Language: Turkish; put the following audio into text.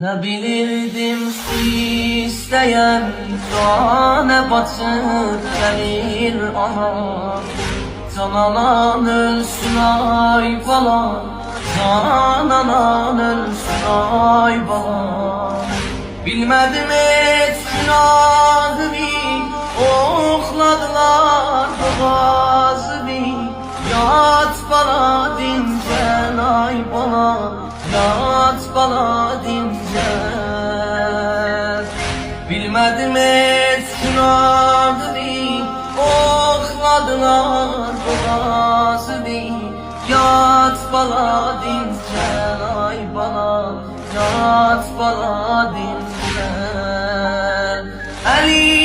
Ne bilirdim isteyen Cana batır gelir anam. Can anan ölsün ay balam, can anan ölsün ay balam. Bilmedim et günahımı, okladılar boğazımı. Yat bana dincel ay balam, yat bana dincel. Bilmedim et günahımı, okladılar boğazımı. Yat bana dincel ay bana, yat bana dincel. Ali